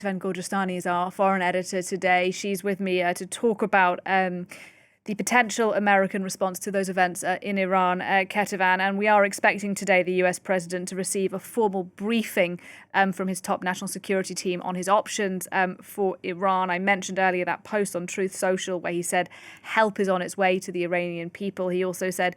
Kethevane Gorjestani is our foreign editor today. She's with me to talk about the potential American response to those events in Iran, Kethevane. And we are expecting today the US president to receive a formal briefing from his top national security team on his options for Iran. I mentioned earlier that post on Truth Social where he said help is on its way to the Iranian people. He also said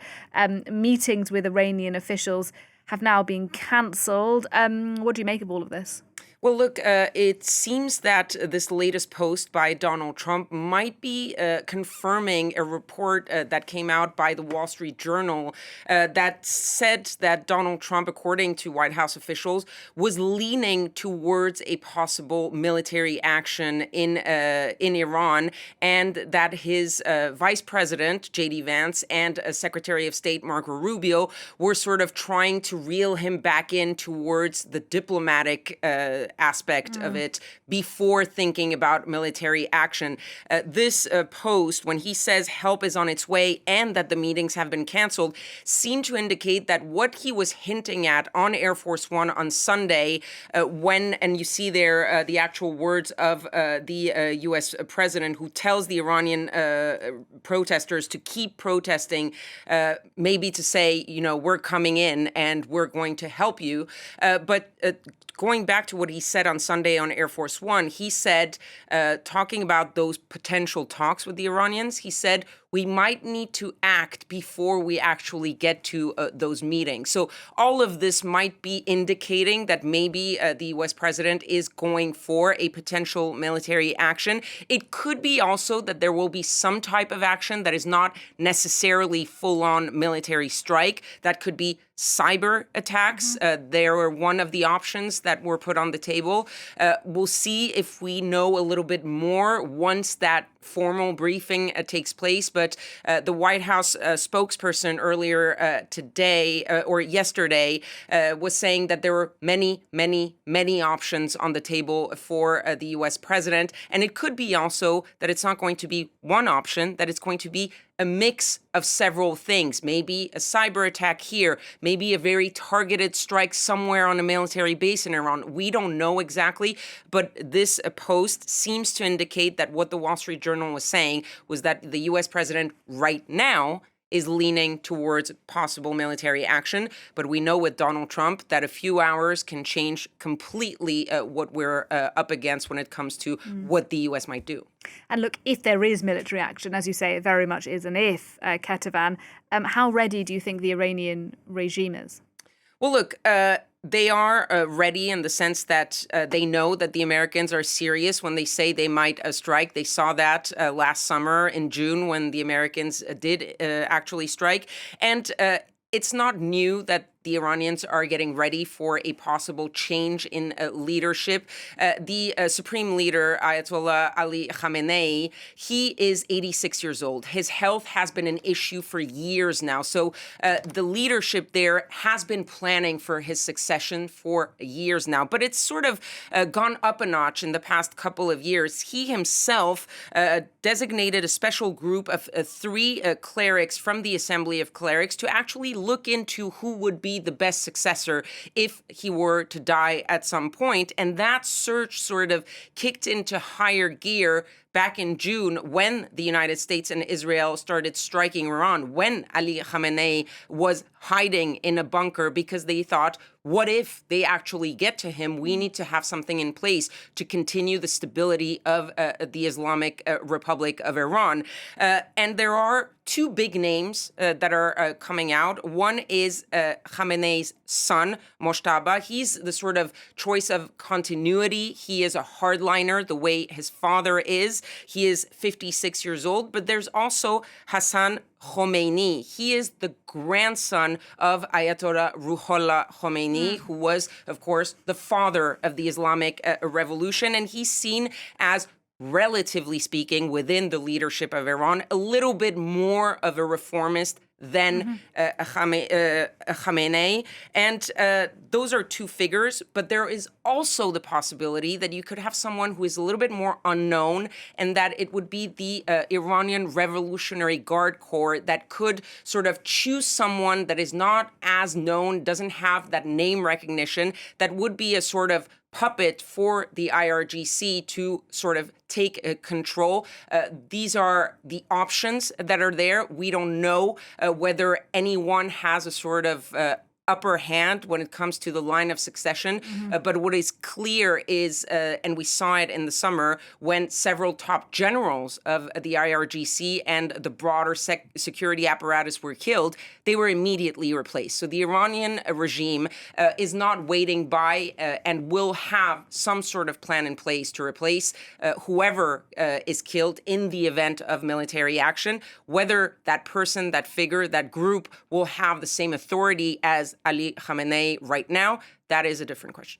meetings with Iranian officials have now been cancelled. What do you make of all of this? Well, look, it seems that this latest post by Donald Trump might be confirming a report that came out by the Wall Street Journal that said that Donald Trump, according to White House officials, was leaning towards a possible military action in Iran, and that his Vice President, J.D. Vance, and Secretary of State, Marco Rubio, were sort of trying to reel him back in towards the diplomatic aspect of it before thinking about military action. This post, when he says help is on its way and that the meetings have been canceled, seemed to indicate that what he was hinting at on Air Force One on Sunday, and you see there the actual words of the U.S. president who tells the Iranian protesters to keep protesting, maybe to say, we're coming in and we're going to help you. But going back to what he said on Sunday on Air Force One, he said, talking about those potential talks with the Iranians, he said, we might need to act before we actually get to those meetings. So all of this might be indicating that maybe the U.S. president is going for a potential military action. It could be also that there will be some type of action that is not necessarily full-on military strike. That could be cyber attacks. They were one of the options that were put on the table. We'll see if we know a little bit more once that formal briefing takes place. But the White House spokesperson earlier today or yesterday was saying that there were many, many, many options on the table for the U.S. president. And it could be also that it's not going to be one option, that it's going to be a mix of several things, maybe a cyber attack here, maybe a very targeted strike somewhere on a military base in Iran. We don't know exactly, but this post seems to indicate that what the Wall Street Journal was saying was that the U.S. president right now is leaning towards possible military action. But we know with Donald Trump that a few hours can change completely what we're up against when it comes to what the U.S. might do. And look, if there is military action, as you say, it very much is an if, Kethevane, how ready do you think the Iranian regime is? Well, look, they are ready in the sense that they know that the Americans are serious when they say they might strike. They saw that last summer in June when the Americans did actually strike. And it's not new that the Iranians are getting ready for a possible change in leadership. The supreme leader, Ayatollah Ali Khamenei, he is 86 years old. His health has been an issue for years now. So the leadership there has been planning for his succession for years now. But it's sort of gone up a notch in the past couple of years. He himself designated a special group of three clerics from the Assembly of Clerics to actually look into who would be the best successor if he were to die at some point. And that search sort of kicked into higher gear back in June when the United States and Israel started striking Iran, when Ali Khamenei was hiding in a bunker because they thought, what if they actually get to him? We need to have something in place to continue the stability of the Islamic Republic of Iran. And there are two big names that are coming out. One is Khamenei's son, Moshtaba. He's the sort of choice of continuity. He is a hardliner the way his father is. He is 56 years old. But there's also Hassan Khomeini. He is the grandson of Ayatollah Ruhollah Khomeini, who was, of course, the father of the Islamic Revolution. And he's seen as, relatively speaking, within the leadership of Iran, a little bit more of a reformist than Khamenei. And those are two figures. But there is also the possibility that you could have someone who is a little bit more unknown, and that it would be the Iranian Revolutionary Guard Corps that could sort of choose someone that is not as known, doesn't have that name recognition, that would be a sort of puppet for the IRGC to sort of take control. These are the options that are there. We don't know whether anyone has a sort of upper hand when it comes to the line of succession. But what is clear is, and we saw it in the summer, when several top generals of the IRGC and the broader security apparatus were killed, they were immediately replaced. So the Iranian regime is not waiting by and will have some sort of plan in place to replace whoever is killed in the event of military action. Whether that person, that figure, that group will have the same authority as Ali Khamenei right now, that is a different question.